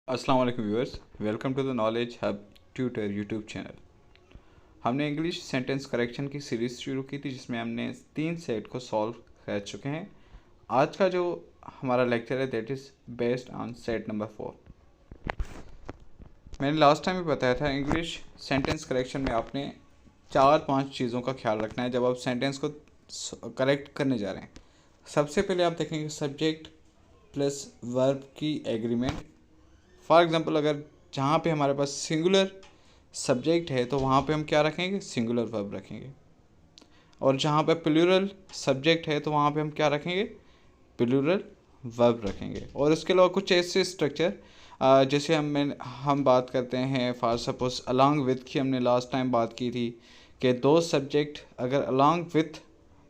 अस्सलाम वालेकुम viewers, welcome to the knowledge hub tutor YouTube channel. हमने इंग्लिश सेंटेंस करेक्शन की सीरीज़ शुरू की थी जिसमें हमने 3 सेट को सॉल्व कर चुके हैं। आज का जो हमारा लेक्चर है that is based on set number 4। मैंने लास्ट टाइम भी बताया था इंग्लिश सेंटेंस करेक्शन में आपने 4-5 चीज़ों का ख्याल रखना है जब आप सेंटेंस को करेक्ट करने जा रहे हैं। सबसे पहले आप देखेंगे सब्जेक्ट प्लस वर्ब की एग्रीमेंट। फॉर एग्ज़ाम्पल अगर जहाँ पे हमारे पास सिंगुलर सब्जेक्ट है तो वहाँ पे हम क्या रखेंगे, सिंगुलर वर्ब रखेंगे। और जहाँ पे प्लूरल सब्जेक्ट है तो वहाँ पे हम क्या रखेंगे, प्लूरल वर्ब रखेंगे। और इसके अलावा कुछ ऐसे स्ट्रक्चर जैसे हम बात करते हैं फॉर सपोज अलॉन्ग विथ की हमने लास्ट टाइम बात की थी कि दो सब्जेक्ट अगर अलॉन्ग विथ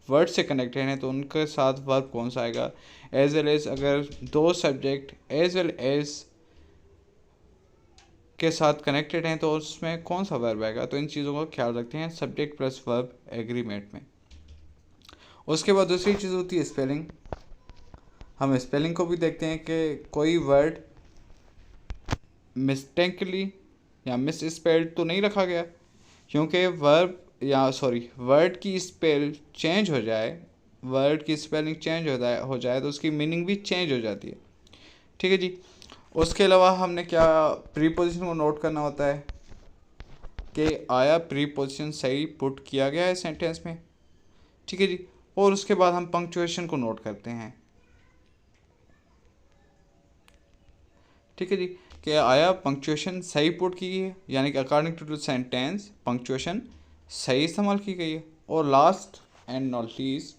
वर्ड से कनेक्टेड हैं तो उनके साथ वर्ब कौन सा आएगा। एज वेल एज अगर दो सब्जेक्ट एज वेल एज के साथ कनेक्टेड हैं तो उसमें कौन सा वर्ब आएगा। तो इन चीज़ों का ख्याल रखते हैं सब्जेक्ट प्लस वर्ब एग्रीमेंट में। उसके बाद दूसरी चीज़ होती है स्पेलिंग। हम स्पेलिंग को भी देखते हैं कि कोई वर्ड मिस्टेकली या मिस स्पेल्ड तो नहीं रखा गया, क्योंकि वर्ड की स्पेल चेंज हो जाए, वर्ड की स्पेलिंग चेंज हो जाए तो उसकी मीनिंग भी चेंज हो जाती है। ठीक है जी। उसके अलावा हमने क्या प्रीपोजिशन को नोट करना होता है कि आया प्रीपोजिशन सही पुट किया गया है सेंटेंस में। ठीक है जी। और उसके बाद हम पंक्चुएशन को नोट करते हैं। ठीक है जी, कि आया पंक्चुएशन सही पुट की गई है, यानी कि according to the sentence punctuation सही इस्तेमाल की गई है। और लास्ट एंड नॉट लीस्ट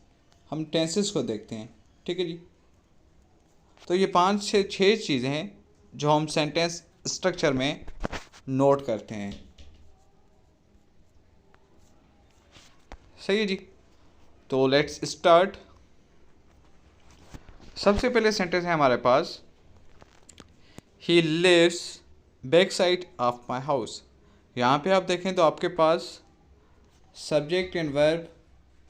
हम टेंसेस को देखते हैं। ठीक है जी। तो ये 5 से 6 चीज़ें हैं जो हम सेंटेंस स्ट्रक्चर में नोट करते हैं। सही है जी। तो लेट्स स्टार्ट। सबसे पहले सेंटेंस है हमारे पास, he lives back side of my house. यहाँ पे आप देखें तो आपके पास सब्जेक्ट एंड वर्ब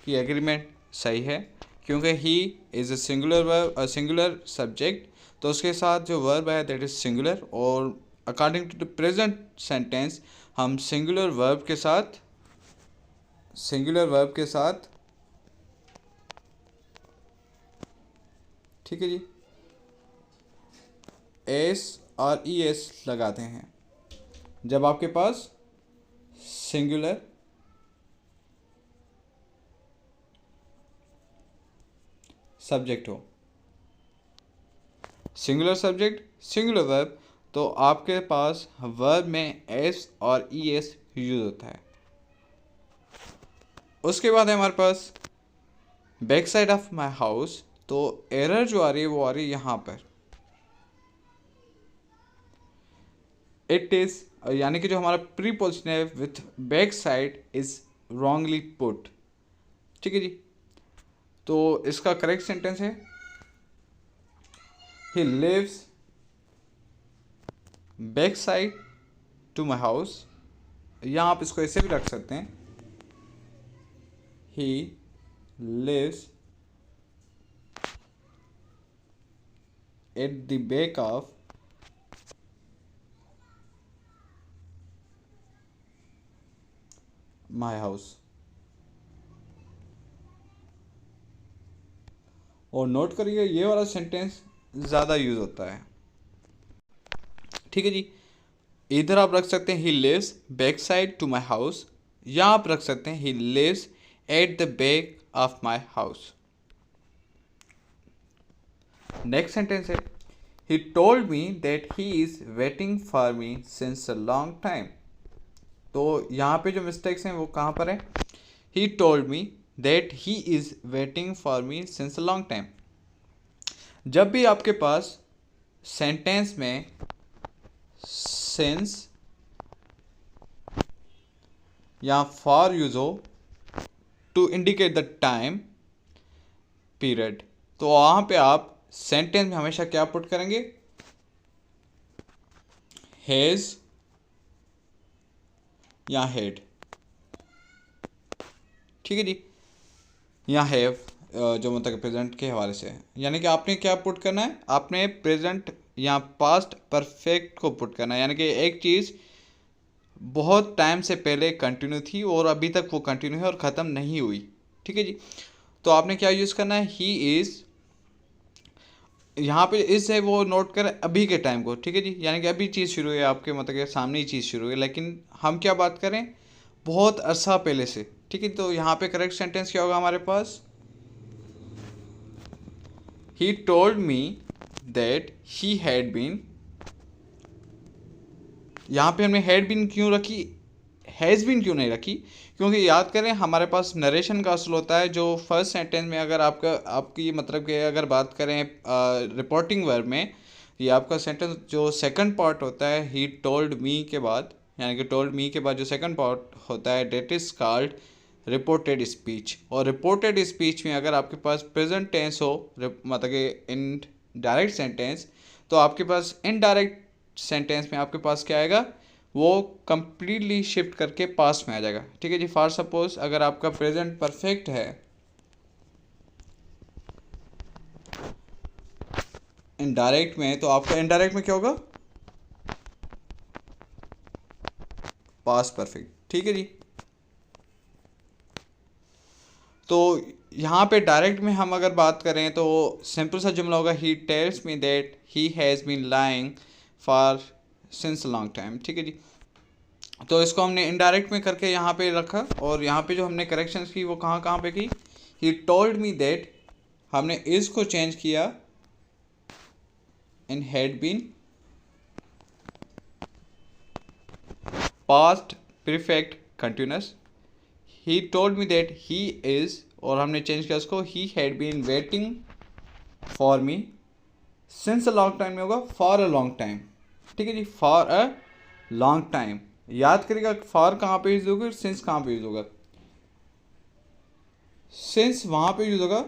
की एग्रीमेंट सही है, क्योंकि he is a singular subject, तो उसके साथ जो वर्ब है दैट इज़ सिंगुलर। और according to the present sentence हम सिंगुलर वर्ब के साथ ठीक है जी एस और ई एस लगाते हैं जब आपके पास सिंगुलर सब्जेक्ट हो। सिंगुलर सब्जेक्ट सिंगुलर वर्ब, तो आपके पास वर्ब में एस और ई एस यूज होता है। उसके बाद है हमारे पास back side of my house, तो एरर जो आ रही है वो आ रही है यहाँ पर। इट इज़ यानी कि जो हमारा प्रीपोजिशन है with back side is wrongly put. ठीक है जी। तो इसका करेक्ट सेंटेंस है he lives back side to my house, या आप इसको ऐसे भी रख सकते हैं, he lives at the back of my house. और नोट करिए ये वाला सेंटेंस ज़्यादा यूज़ होता है। ठीक है जी। इधर आप रख सकते हैं he lives back side to my house, या आप रख सकते हैं he lives at the back of my house. Next sentence है he told me that he is waiting for me since a long time. तो यहाँ पे जो मिस्टेक्स हैं वो कहाँ पर है, he told me that he is waiting for me since a long time. जब भी आपके पास सेंटेंस में सिंस या फॉर यूज हो to indicate the time period, तो वहाँ पे आप सेंटेंस में हमेशा क्या पुट करेंगे, हैज़ या हैड। ठीक है जी। या हैव जो मतलब प्रेजेंट के हवाले से है, यानी कि आपने क्या पुट करना है, आपने प्रेजेंट यहाँ पास्ट परफेक्ट को पुट करना है, यानी कि एक चीज़ बहुत टाइम से पहले कंटिन्यू थी और अभी तक वो कंटिन्यू है और ख़त्म नहीं हुई। ठीक है जी। तो आपने क्या यूज़ करना है, ही इज़, यहाँ पे इस है वो नोट करें अभी के टाइम को। ठीक है जी, यानी कि अभी चीज़ शुरू है आपके मतलब के सामने ही चीज़ शुरू है, लेकिन हम क्या बात करें, बहुत अरसा पहले से। ठीक है, तो यहाँ पे करेक्ट सेंटेंस क्या होगा हमारे पास, he told me that he had been, यहाँ पे हमने हैड बीन क्यों रखी, हैज़ बीन क्यों नहीं रखी, क्योंकि याद करें हमारे पास नरेशन का असल होता है जो फर्स्ट सेंटेंस में, अगर आपकी मतलब कि अगर बात करें रिपोर्टिंग वर्ब में, ये आपका सेंटेंस जो सेकंड पार्ट होता है ही टोल्ड मी के बाद, यानी कि टोल्ड मी के बाद जो सेकंड पार्ट होता है that is called reported speech. और रिपोर्टेड स्पीच में अगर आपके पास प्रेजेंट टेंस हो, मतलब कि इन डायरेक्ट सेंटेंस, तो आपके पास इनडायरेक्ट सेंटेंस में आपके पास क्या आएगा, वो कंप्लीटली शिफ्ट करके पास्ट में आ जाएगा। ठीक है जी। फॉर सपोज अगर आपका प्रेजेंट परफेक्ट है इनडायरेक्ट में, तो आपका इनडायरेक्ट में क्या होगा, पास्ट परफेक्ट। ठीक है जी। तो यहाँ पे डायरेक्ट में हम अगर बात करें तो सिंपल सा जुमला होगा, he tells me that he has been lying for since long time. ठीक है जी। तो इसको हमने इनडायरेक्ट में करके यहाँ पे रखा, और यहाँ पे जो हमने करेक्शंस की वो कहाँ कहाँ पे की, ही टोल्ड मी दैट, हमने इज़ को चेंज किया in had been, past perfect continuous, he told me that he is, और हमने चेंज किया उसको, he had been waiting for me since a long time में होगा फॉर अ लॉन्ग टाइम। ठीक है जी, फॉर अ लॉन्ग टाइम। याद करिएगा फॉर कहाँ पे यूज़ होगा, सिंस कहाँ पे यूज़ होगा, सिंस वहाँ पे यूज़ होगा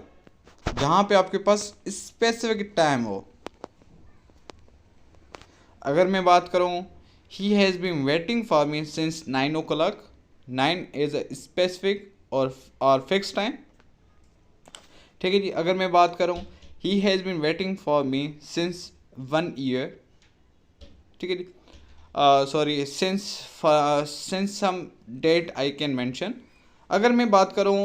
जहाँ पे आपके पास स्पेसिफिक टाइम हो। अगर मैं बात करूँ, he has been waiting for me since 9 o'clock, 9 is a specific और फिक्स टाइम। ठीक है जी। अगर मैं बात करूँ, he has been waiting for me since 1 year। ठीक है जी। Sorry, since some date I can mention. अगर मैं बात करूँ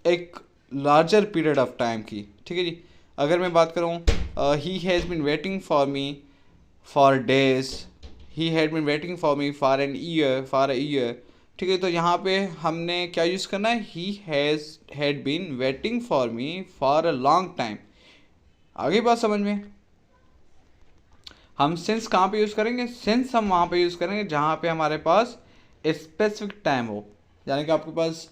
एक लार्जर पीरियड ऑफ टाइम की, ठीक है जी, अगर मैं बात करूँ, he has been waiting for me for days, he had been waiting for me for an year, for a year. ठीक है, तो यहाँ पे हमने क्या यूज़ करना है, he has had been waiting for me for a long time. आगे बात समझ में, हम सिंस कहाँ पे यूज़ करेंगे, सिंस हम वहाँ पे यूज़ करेंगे जहाँ पे हमारे पास स्पेसिफिक टाइम हो, यानी कि आपके पास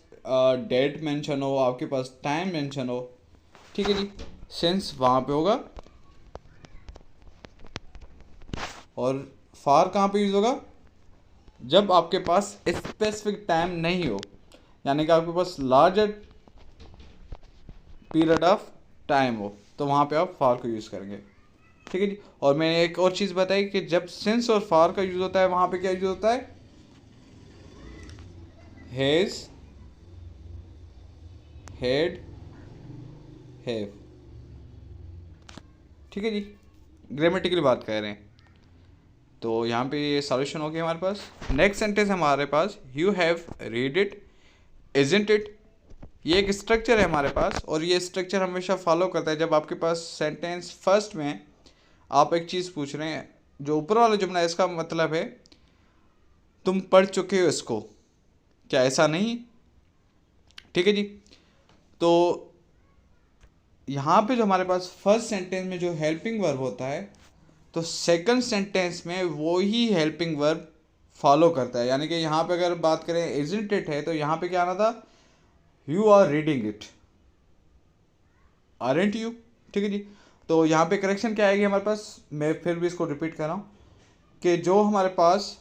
डेट मेंशन हो, आपके पास टाइम मेंशन हो। ठीक है जी, सिंस वहाँ पे होगा। और फार कहाँ पे यूज़ होगा, जब आपके पास स्पेसिफिक टाइम नहीं हो, यानी कि आपके पास लार्जर पीरियड ऑफ टाइम हो, तो वहाँ पे आप फार को यूज़ करेंगे। ठीक है जी। और मैंने एक और चीज़ बताई कि जब सिंस और फार का यूज़ होता है, वहाँ पे क्या यूज़ होता है, हैज़, हैड, हैव। ठीक है जी, ग्रामेटिकली बात कर रहे हैं। तो यहाँ पे ये सॉल्यूशन हो गया हमारे पास। नेक्स्ट सेंटेंस हमारे पास, you have read it isn't it. ये एक स्ट्रक्चर है हमारे पास, और ये स्ट्रक्चर हमेशा फॉलो करता है जब आपके पास सेंटेंस फर्स्ट में आप एक चीज़ पूछ रहे हैं। जो ऊपर वाला जुमला है इसका मतलब है तुम पढ़ चुके हो इसको, क्या ऐसा नहीं। ठीक है जी। तो यहाँ पे जो हमारे पास फर्स्ट सेंटेंस में जो हेल्पिंग वर्ब होता है, तो सेकंड सेंटेंस में वो ही हेल्पिंग वर्ब फॉलो करता है। यानी कि यहाँ पे अगर बात करें इजंट इट है, तो यहाँ पे क्या आना था, you are reading it, aren't you. ठीक है जी। तो यहाँ पे करेक्शन क्या आएगी हमारे पास, मैं फिर भी इसको रिपीट कर रहा हूँ कि जो हमारे पास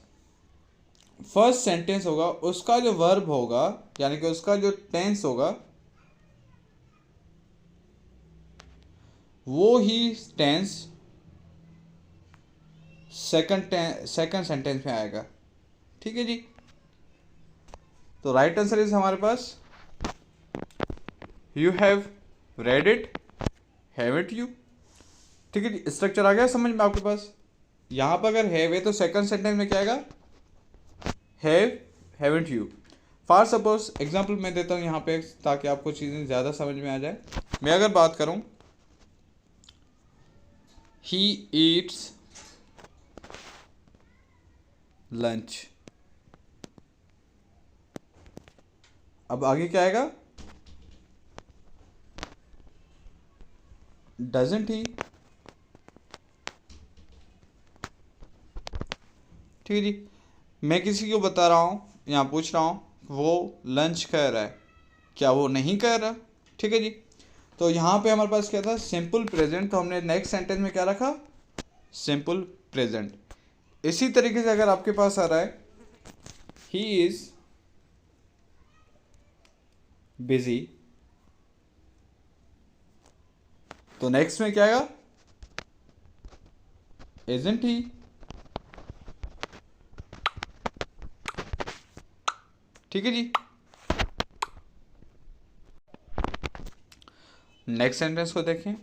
फर्स्ट सेंटेंस होगा उसका जो वर्ब होगा, यानी कि उसका जो टेंस होगा, वो ही टेंस सेकंड सेंटेंस में आएगा। ठीक है जी। तो राइट आंसर इज हमारे पास you have read it, have it you. ठीक है जी, स्ट्रक्चर आ गया समझ में आपके पास। यहाँ पर अगर हैव है तो सेकंड सेंटेंस में क्या आएगा, have haven't you. For suppose example मैं देता हूँ यहाँ पे ताकि आपको चीज़ें ज़्यादा समझ में आ जाए। मैं अगर बात करूँ, ही ईट्स लंच, अब आगे क्या आएगा, डजंट ही। ठीक है जी, मैं किसी को बता रहा हूँ, यहाँ पूछ रहा हूँ वो लंच कर रहा है, क्या वो नहीं कर रहा। ठीक है जी, तो यहाँ पे हमारे पास क्या था, सिंपल प्रेजेंट, तो हमने नेक्स्ट सेंटेंस में क्या रखा, सिंपल प्रेजेंट। इसी तरीके से अगर आपके पास आ रहा है ही इज बिजी, तो नेक्स्ट में क्या आएगा, इजंट ही। ठीक है जी, नेक्स्ट सेंटेंस को देखें,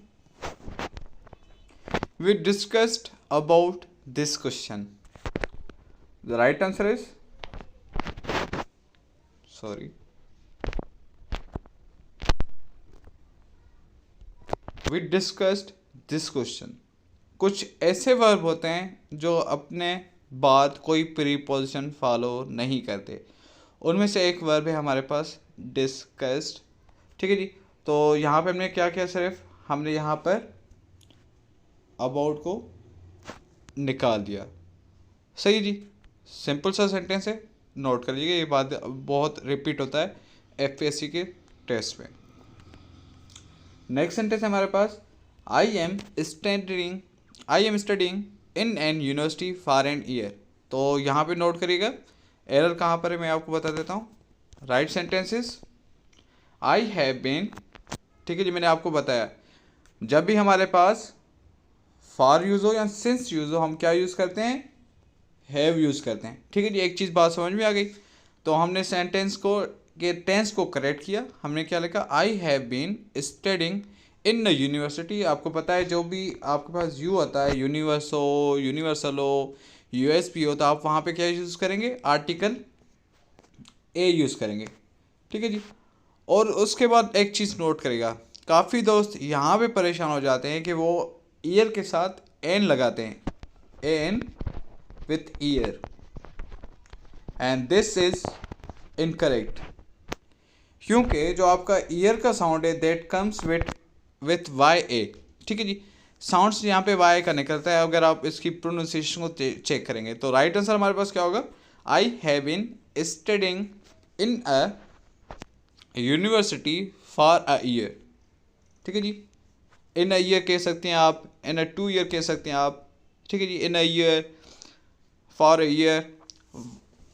we discussed about this question, the right answer is, sorry, we discussed this question. कुछ ऐसे वर्ब होते हैं जो अपने बाद कोई प्रीपोजिशन फॉलो नहीं करते, उनमें से एक वर्ब है हमारे पास डिस्कस्ड। ठीक है जी, तो यहाँ पे हमने क्या किया, सिर्फ हमने यहाँ पर अबाउट को निकाल दिया। सही जी, सिंपल सा सेंटेंस है, नोट कर लीजिए, ये बात बहुत रिपीट होता है एफपीएससी के टेस्ट में। नेक्स्ट सेंटेंस है हमारे पास, I am studying in an university for an year. तो यहाँ पे नोट करिएगा एरर कहाँ पर है, मैं आपको बता देता हूँ। Right sentence is I have been. ठीक है जी, मैंने आपको बताया जब भी हमारे पास फॉर यूज़ हो या सिंस यूज़ हो, हम क्या यूज़ करते हैं, हैव यूज़ करते हैं। ठीक है जी, एक चीज़ बात समझ में आ गई। तो हमने सेंटेंस को के टेंस को करेक्ट किया, हमने क्या लिखा, I have been studying in the university. आपको पता है जो भी आपके पास यू होता है, यूनिवर्स हो, यूनिवर्सल हो, यूएसपी हो, तो आप वहाँ पे क्या यूज़ करेंगे, आर्टिकल ए यूज़ करेंगे। ठीक है जी, और उसके बाद एक चीज़ नोट करेगा, काफ़ी दोस्त यहाँ पे परेशान हो जाते हैं कि वो ईयर के साथ एन लगाते हैं, an with year, and this is incorrect, क्योंकि जो आपका ईयर का साउंड है that comes with Y A. ठीक है जी, साउंड्स यहाँ पे वाई का निकलता है, अगर आप इसकी प्रोनाउंसिएशन को चेक करेंगे तो राइट आंसर हमारे पास क्या होगा, I have been studying in a university for a year. ठीक है जी, इन अ ईयर कह सकते हैं आप, इन अ 2 ईयर कह सकते हैं आप। ठीक है जी, in a year, for a year,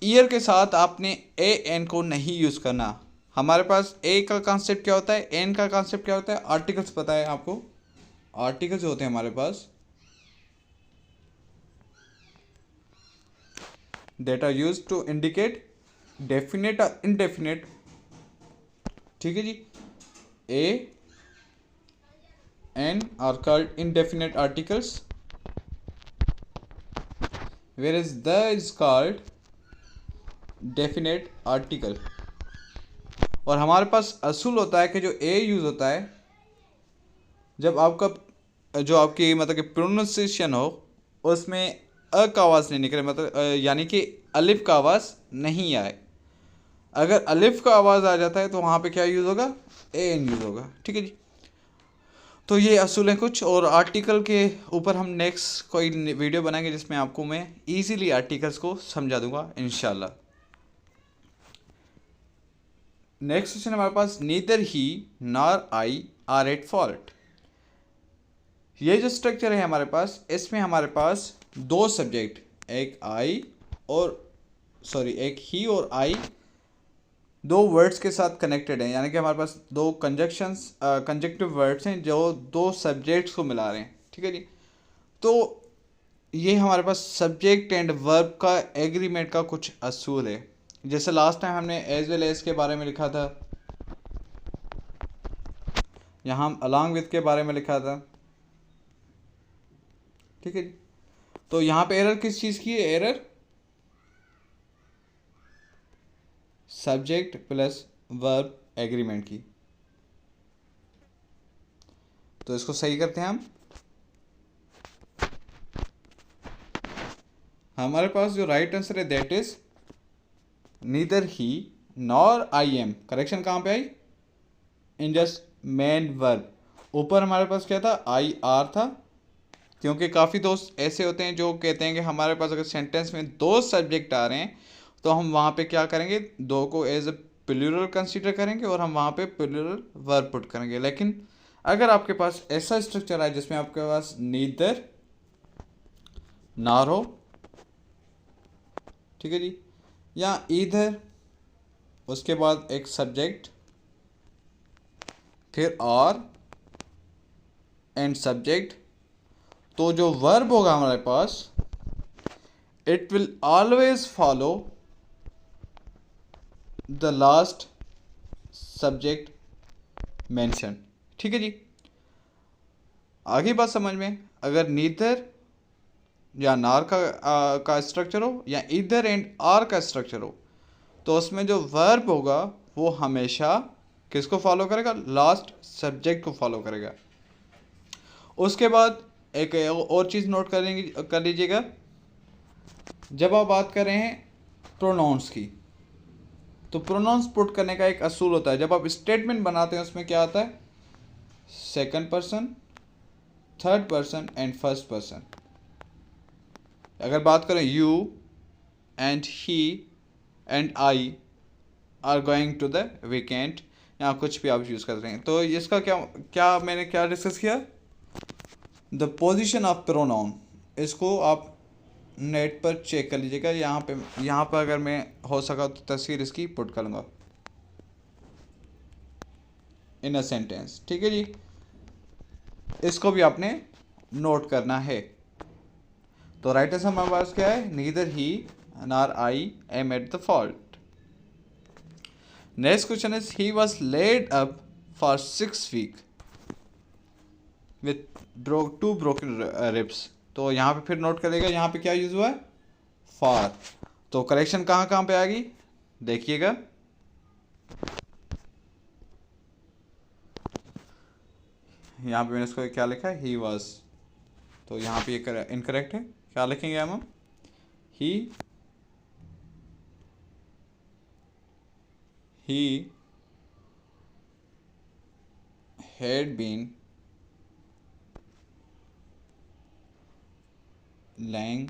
year के साथ आपने ए एन को नहीं यूज़ करना। हमारे पास ए का कॉन्सेप्ट क्या होता है, एन का कॉन्सेप्ट क्या होता है, आर्टिकल्स पता है आपको, आर्टिकल्स होते हैं हमारे पास that are used to indicate definite और इनडेफिनेट। ठीक है जी, A an are called indefinite articles, whereas the is called definite article। और हमारे पास असूल होता है कि जो ए यूज़ होता है जब आपका जो आपकी मतलब कि प्रोनाउंसिएशन हो उसमें अ का आवाज़ नहीं निकले, मतलब यानी कि अलिफ का आवाज़ नहीं आए। अगर अलिफ का आवाज़ आ जाता है तो वहाँ पे क्या यूज़ होगा, ए एन यूज़ होगा। ठीक है जी, तो ये असूल हैं कुछ, और आर्टिकल के ऊपर हम नेक्स्ट कोई वीडियो बनाएंगे जिसमें आपको मैं इजीली आर्टिकल्स को समझा दूंगा इंशाल्लाह। नेक्स्ट क्वेश्चन हमारे पास, neither he nor I are at fault. ये जो स्ट्रक्चर है हमारे पास, इसमें हमारे पास दो सब्जेक्ट, एक आई और एक ही और आई दो वर्ड्स के साथ कनेक्टेड हैं, यानी कि हमारे पास दो कंजक्टिव वर्ड्स हैं जो दो सब्जेक्ट्स को मिला रहे हैं। ठीक है जी, तो ये हमारे पास सब्जेक्ट एंड वर्ब का एग्रीमेंट का कुछ असूल है। जैसे लास्ट टाइम हमने एज वेल एज के बारे में लिखा था, यहाँ हम अलॉन्ग विथ के बारे में लिखा था, ठीक है जी। तो यहाँ पे एरर किस चीज़ की है? Error subject plus verb agreement की। तो इसको सही करते हैं हम। हमारे पास जो राइट आंसर है that is neither he nor I am. Correction कहाँ पे आई? In just main verb. ऊपर हमारे पास क्या था? आई आर था, क्योंकि काफ़ी दोस्त ऐसे होते हैं जो कहते हैं कि हमारे पास अगर सेंटेंस में दो सब्जेक्ट आ रहे हैं तो हम वहाँ पे क्या करेंगे? दो को एज ए प्लूरल कंसीडर करेंगे और हम वहाँ पे प्लूरल वर्ब पुट करेंगे। लेकिन अगर आपके पास ऐसा स्ट्रक्चर है जिसमें आपके पास नीदर नॉर हो, ठीक है जी, या ईदर, उसके बाद एक सब्जेक्ट, फिर और एंड सब्जेक्ट, तो जो वर्ब होगा हमारे पास it will always follow the last subject mention. ठीक है जी। आगे बात समझ में, अगर नीदर या नार का स्ट्रक्चर हो या इधर एंड आर का स्ट्रक्चर हो, तो उसमें जो वर्ब होगा वो हमेशा किसको फॉलो करेगा? लास्ट सब्जेक्ट को फॉलो करेगा। उसके बाद एक और चीज़ नोट कर लीजिएगा, जब आप बात कर रहे हैं प्रोनाउंस की, तो प्रोनाउंस पुट करने का एक असूल होता है। जब आप स्टेटमेंट बनाते हैं उसमें क्या आता है? Second person, third person and first person. अगर बात करें you and he and I are going to the weekend, या कुछ भी आप यूज़ कर रहे हैं, तो इसका क्या मैंने क्या डिस्कस किया? The position of pronoun. इसको आप नेट पर चेक कर लीजिएगा। यहाँ पर अगर मैं हो सका तो तस्वीर इसकी पुट करूँगा इन अ सेंटेंस। ठीक है जी, इसको भी आपने नोट करना है। तो राइट आंसर हमारे पास क्या है? Neither he nor I am at the fault. Next question is he was laid up for 6 week with two broken ribs. तो यहाँ पे फिर नोट करेगा, यहाँ पे क्या यूज हुआ है? फॉर। तो करेक्शन कहाँ कहाँ पे आ गई देखिएगा। यहाँ पे मैंने इसको क्या लिखा है? He was. तो यहाँ पे ये इनकरेक्ट है। क्या लिखेंगे हम? ही had been lying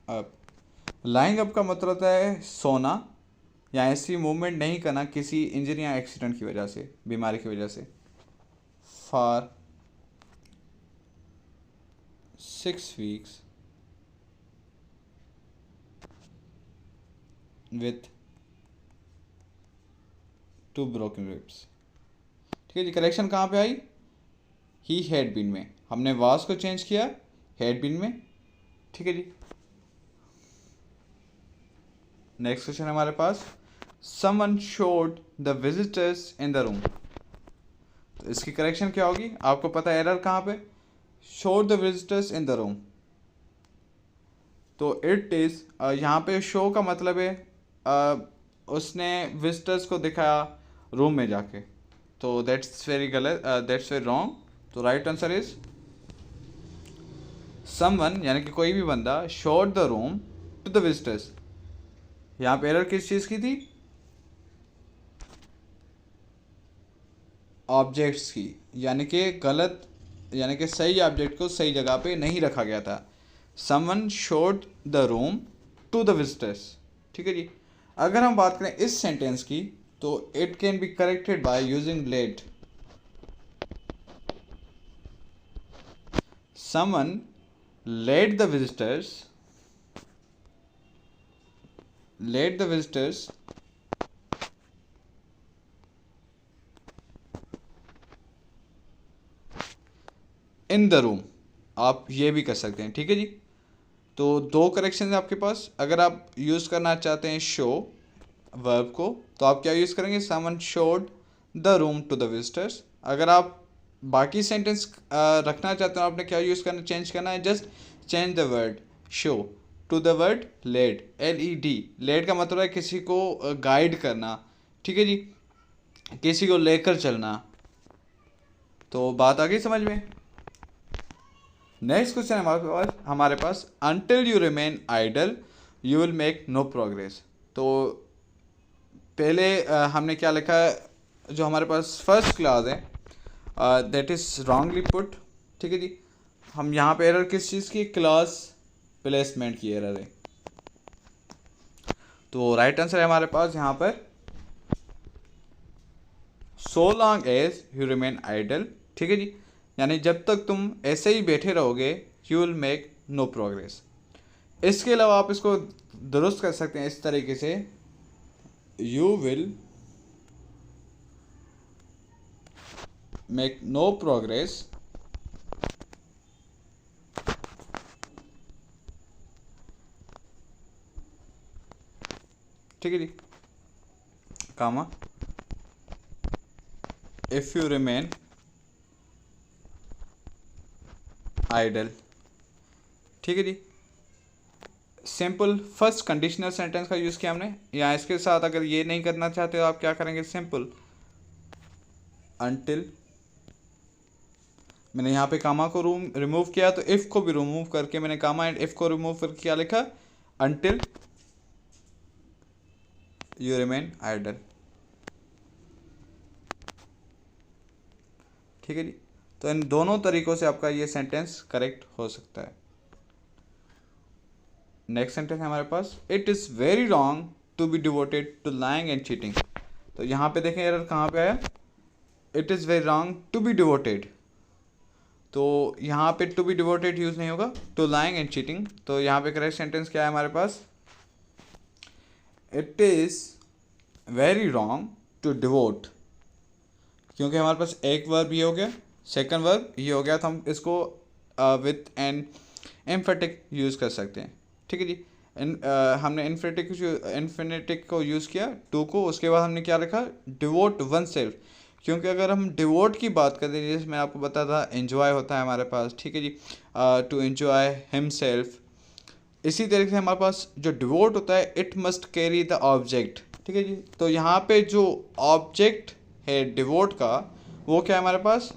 up। Lying up का मतलब होता है सोना या ऐसी मूवमेंट नहीं करना किसी इंजरी या एक्सीडेंट की वजह से, बीमारी की वजह से। For 6 weeks with 2 broken ribs. ठीक है जी। करेक्शन कहाँ पे आई? ही हैड बीन में हमने वाज को चेंज किया हैड बीन में। ठीक है जी। नेक्स्ट क्वेश्चन हमारे पास, someone showed the visitors in the room. तो इसकी करेक्शन क्या होगी? आपको पता है एरर कहाँ पे? Showed the visitors in the room. तो इट इज़ यहाँ पे शो का मतलब है उसने विजिटर्स को दिखाया रूम में जाके। तो दैट्स वेरी गलत, दैट्स वेरी रॉन्ग। तो राइट आंसर इज समवन, यानी कि कोई भी बंदा, showed the room to the visitors. यहाँ पे एरर किस चीज़ की थी? ऑब्जेक्ट्स की, यानी कि गलत, यानी कि सही ऑब्जेक्ट को सही जगह पे नहीं रखा गया था। Someone showed the room to the visitors. ठीक है जी। अगर हम बात करें इस सेंटेंस की, तो it can be corrected by using led. Someone led the visitors in the room. आप ये भी कर सकते हैं। ठीक है जी। तो दो करेक्शन है आपके पास। अगर आप यूज़ करना चाहते हैं शो वर्ब को, तो आप क्या यूज़ करेंगे? Someone showed the room to the visitors. अगर आप बाकी सेंटेंस रखना चाहते हो आपने क्या यूज़ करना, चेंज करना है, just change the word show to the word led, LED। Led का मतलब है किसी को गाइड करना, ठीक है जी, किसी को लेकर चलना। तो बात आ गई समझ में। नेक्स्ट क्वेश्चन हमारे पास until you remain idle you will make no progress. तो पहले हमने क्या लिखा है, जो हमारे पास फर्स्ट क्लास है दैट इज़ रॉन्गली पुट, ठीक है जी। हम यहाँ पे एरर किस चीज़ की, क्लास प्लेसमेंट की एरर है। तो राइट आंसर है हमारे पास यहाँ पर so long as you remain idle, ठीक है जी, यानी जब तक तुम ऐसे ही बैठे रहोगे you will make no progress. इसके अलावा आप इसको दुरुस्त कर सकते हैं इस तरीके से, you will make no progress ठीक है जी, comma if you remain idle, ठीक है जी। सिंपल फर्स्ट कंडीशनल सेंटेंस का यूज़ किया हमने, या इसके साथ अगर ये नहीं करना चाहते हो आप क्या करेंगे, सिंपल अनटिल, मैंने यहाँ पे कामा को रिमूव किया तो इफ़ को भी रिमूव करके मैंने कामा एंड इफ़ को रिमूव करके क्या लिखा, अनटिल यू रिमेन आइडल, ठीक है जी। तो इन दोनों तरीक़ों से आपका ये सेंटेंस करेक्ट हो सकता है। नेक्स्ट सेंटेंस है हमारे पास, it is very wrong to be devoted to lying and cheating. तो यहाँ पे देखें एरर कहाँ पे आया, it is very wrong to be devoted, तो यहाँ पे टू बी डिवोटेड यूज़ नहीं होगा, टू लाइंग एंड चीटिंग। तो यहाँ पे करेक्ट सेंटेंस क्या है हमारे पास, it is very wrong to devote, क्योंकि हमारे पास एक वर्ब ये हो गया, सेकंड वर्ब ये हो गया, तो हम इसको विथ एन एम्फेटिक यूज़ कर सकते हैं, ठीक है जी। हमने इन्फिनेटिक को यूज़ किया टू को, उसके बाद हमने क्या लिखा, डिवोट वन सेल्फ, क्योंकि अगर हम डिवोट की बात करें जैसे मैं आपको बताया था एन्जॉय होता है हमारे पास, ठीक है जी, टू एन्जॉय हिमसेल्फ। इसी तरीके से हमारे पास जो डिवोट होता है it must carry the object, ठीक है जी। तो यहाँ पे जो ऑब्जेक्ट है डिवोट का वो क्या है हमारे पास,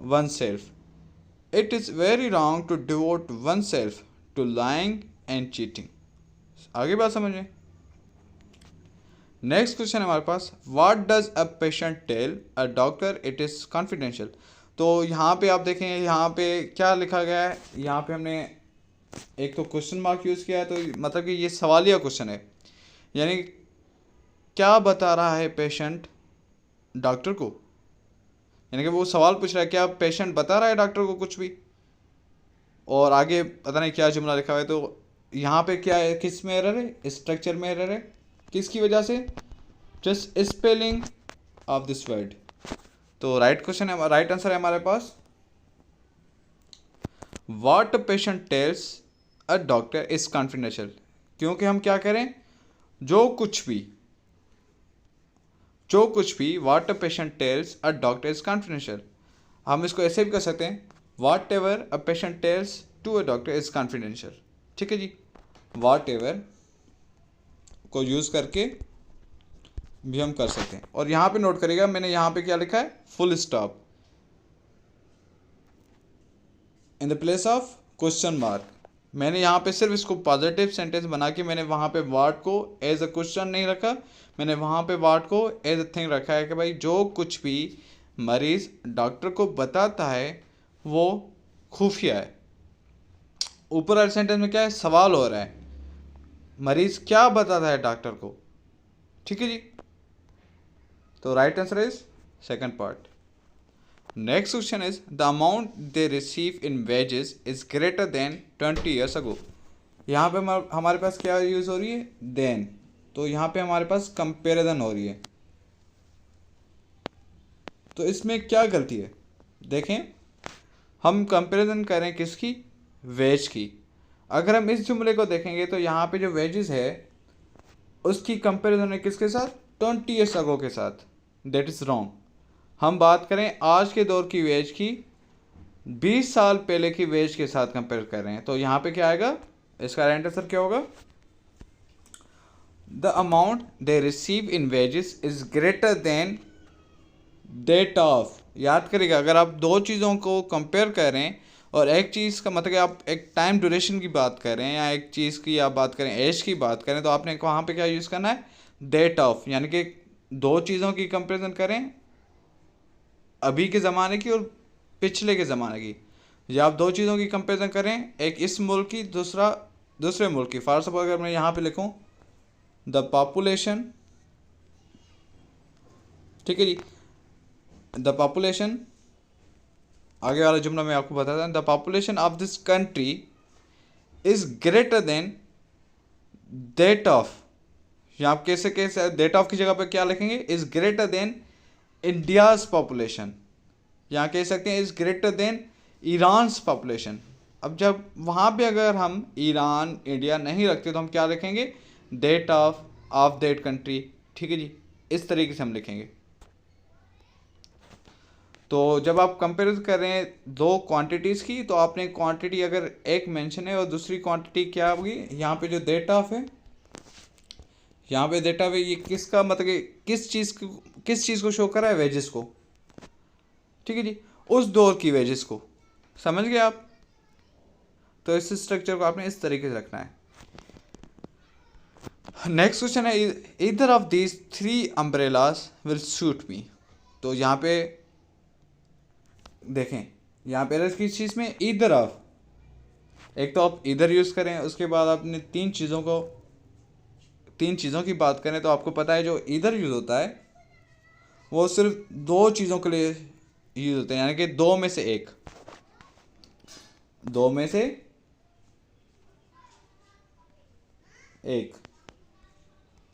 oneself. It is very wrong to devote oneself to lying and cheating. आगे बात समझें। नेक्स्ट क्वेश्चन है हमारे पास, what does a patient tell a doctor it is confidential. तो यहाँ पे आप देखें यहाँ पे क्या लिखा गया है, यहाँ पे हमने एक तो क्वेश्चन मार्क यूज़ किया है, तो मतलब कि ये सवालिया क्वेश्चन है, यानी क्या बता रहा है पेशेंट डॉक्टर को, यानी कि वो सवाल पूछ रहा है क्या पेशेंट बता रहा है डॉक्टर को कुछ भी, और आगे पता नहीं क्या जुमला लिखा हुआ है। तो यहाँ पे क्या है, किस में एरर है, स्ट्रक्चर में एरर है, किसकी वजह से, just spelling of this word. तो राइट क्वेश्चन है, राइट आंसर है हमारे पास what a patient tells a doctor is confidential, क्योंकि हम क्या करें, जो कुछ भी what a patient tells a doctor is confidential. हम इसको ऐसे भी कर सकते हैं, whatever a patient tells to a doctor is confidential, ठीक है जी। वाट एवर को यूज़ करके भी हम कर सकते हैं। और यहाँ पे नोट करिएगा मैंने यहाँ पे क्या लिखा है, full stop in the place of question mark. मैंने यहाँ पे सिर्फ इसको पॉजिटिव सेंटेंस बना के मैंने वहाँ पे वाट को एज अ क्वेश्चन नहीं रखा, मैंने वहाँ पे वाट को एज अ थिंग रखा है कि भाई जो कुछ भी मरीज़ डॉक्टर को बताता है वो खुफिया है। ऊपर वाले सेंटेंस में क्या है, सवाल हो रहा है, मरीज़ क्या बताता है डॉक्टर को, ठीक है जी। तो right answer is second part. Next question is the amount they receive in wages is greater then 20 years ago. यहाँ पे हमारे पास क्या यूज़ हो रही है, देन, तो यहाँ पे हमारे पास कंपेरिजन हो रही है। तो इसमें क्या गलती है, देखें हम कंपेरिजन करें किसकी, वेज की। अगर हम इस जुमले को देखेंगे तो यहाँ पे जो वेजेस है उसकी कंपेरिजन है किसके साथ, 20 ईयर्स अगो के साथ, दैट इज़ रॉन्ग। हम बात करें आज के दौर की वेज की 20 साल पहले की वेज के साथ कंपेयर कर रहे हैं, तो यहाँ पे क्या आएगा, इसका राइट आंसर क्या होगा, the amount they receive in wages is greater than that of. याद करिएगा, अगर आप दो चीज़ों को कंपेयर कर रहे हैं और एक चीज़ का मतलब आप एक टाइम ड्यूरेशन की बात कर रहे हैं या एक चीज़ की आप बात करें एज की बात करें, तो आपने वहाँ पे क्या यूज़ करना है, डेट ऑफ। यानी कि दो चीज़ों की कंपेरिजन करें, अभी के ज़माने की और पिछले के ज़माने की, या आप दो चीज़ों की कंपेरिजन करें, एक इस मुल्क की दूसरा दूसरे मुल्क की। फॉर सपोज अगर मैं यहाँ पे लिखूँ द पॉपुलेशन, ठीक है जी, द पॉपुलेशन, आगे वाला जुमला मैं आपको बताता हूँ, the population of this country is greater than that of. यहाँ आप कैसे कैसे डेट ऑफ की जगह पे क्या लिखेंगे, is greater then India's population. यहाँ कह सकते हैं is greater then Iran's population. अब जब वहाँ पे अगर हम ईरान इंडिया नहीं रखते तो हम क्या लिखेंगे, डेट ऑफ दैट कंट्री। ठीक है जी, इस तरीके से हम लिखेंगे। तो जब आप कंपेयर कर रहे हैं दो क्वांटिटीज़ की, तो आपने क्वांटिटी अगर एक मेंशन है और दूसरी क्वांटिटी क्या होगी, यहाँ पे जो डेट ऑफ है, यहाँ पे डेट ऑफ है, ये किसका मतलब कि किस चीज़ को शो कर रहा है, वेजेस को। ठीक है जी, उस दौर की वेजेस को, समझ गए आप। तो इस स्ट्रक्चर को आपने इस तरीके से रखना है। नेक्स्ट क्वेश्चन है, either of these 3 umbrellas will suit me. तो यहाँ पे देखें, यहाँ पे किस चीज़ में, ईदर ऑफ, एक तो आप इधर यूज़ करें, उसके बाद आपने तीन चीज़ों की बात करें, तो आपको पता है जो इधर यूज़ होता है वो सिर्फ दो चीज़ों के लिए यूज़ होते हैं, यानी कि दो में से एक।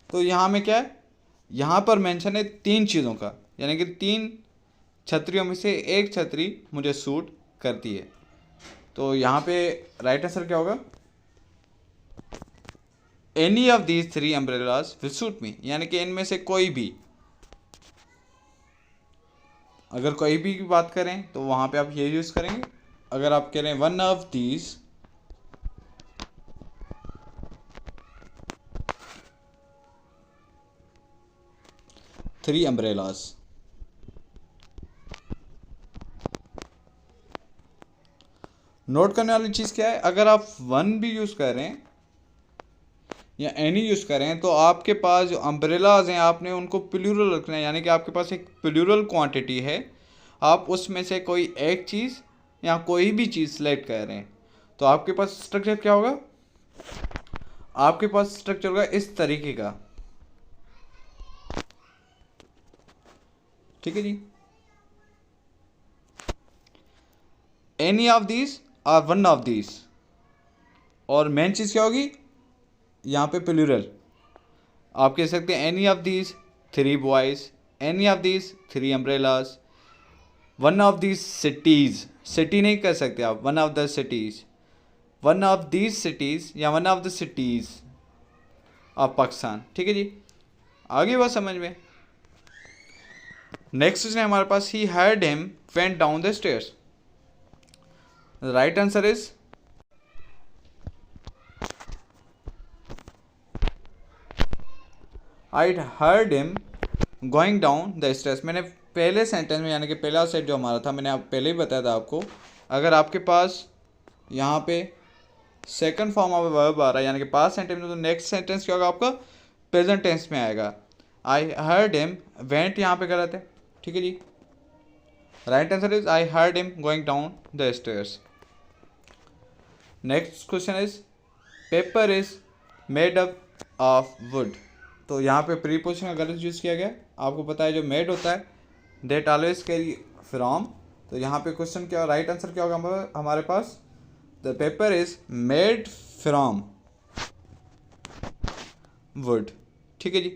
तो यहाँ में क्या है, यहाँ पर मेंशन है 3 चीज़ों का, यानी कि 3 छतरियों में से एक छतरी मुझे सूट करती है। तो यहाँ पे राइट आंसर क्या होगा, any of these 3 umbrellas will suit me, यानी कि इनमें से कोई भी। अगर कोई भी की बात करें तो वहाँ पे आप ये यूज़ करेंगे। अगर आप कह रहे हैं one of these 3 umbrellas, note करने वाली चीज़ क्या है, अगर आप वन भी यूज़ कर रहे हैं या एनी यूज़ कर रहे हैं, तो आपके पास जो अम्ब्रेलाज हैं आपने उनको प्लूरल रखना है, यानी कि आपके पास एक प्लूरल क्वांटिटी है, आप उसमें से कोई एक चीज़ या कोई भी चीज़ सेलेक्ट कर रहे हैं। तो आपके पास स्ट्रक्चर क्या होगा, आपके पास स्ट्रक्चर होगा इस तरीके का। ठीक है जी, एनी ऑफ दीज और वन ऑफ दीज, और मेन चीज़ क्या होगी यहाँ पे प्लूरल। आप कह सकते हैं any of these 3 boys, any of these 3 umbrellas, one of these cities, city नहीं कर सकते आप, one of the cities, one of these cities या one of the cities of Pakistan. ठीक है जी, आगे बात समझ में। नेक्स्ट क्वेश्चन है हमारे पास, he heard him went down the stairs. Right answer is I heard him going down the stairs. मैंने पहले सेंटेंस में, यानी कि पहला सेट जो हमारा था, मैंने आप पहले ही बताया था आपको, अगर आपके पास यहाँ पे सेकंड फॉर्म ऑफ वर्ब आ रहा है, यानी कि पास्ट सेंटेंस में, तो नेक्स्ट सेंटेंस क्या होगा आपका, प्रेजेंट टेंस में आएगा। आई हर्ड हिम, वेंट यहाँ पे गलत है। ठीक है जी, right answer is I heard him going down the stairs. Next question is, paper is made up of wood. तो यहाँ पे प्रीपोजिशन का गलत यूज़ किया गया। आपको पता है जो मेड होता है डेट ऑलवेज कैरी फ्रॉम, तो यहाँ पे क्वेश्चन क्या, राइट आंसर क्या होगा हमारे पास, the paper is made from wood. ठीक है जी,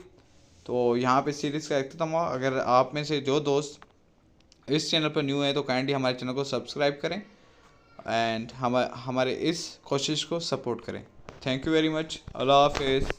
तो यहाँ पे सीरीज़ का अख्ताम हुआ। अगर आप में से जो दोस्त इस चैनल पर न्यू है तो काइंडली हमारे चैनल को सब्सक्राइब करें एंड हमारे इस कोशिश को सपोर्ट करें। थैंक यू वेरी मच, अल्लाह हाफिज़।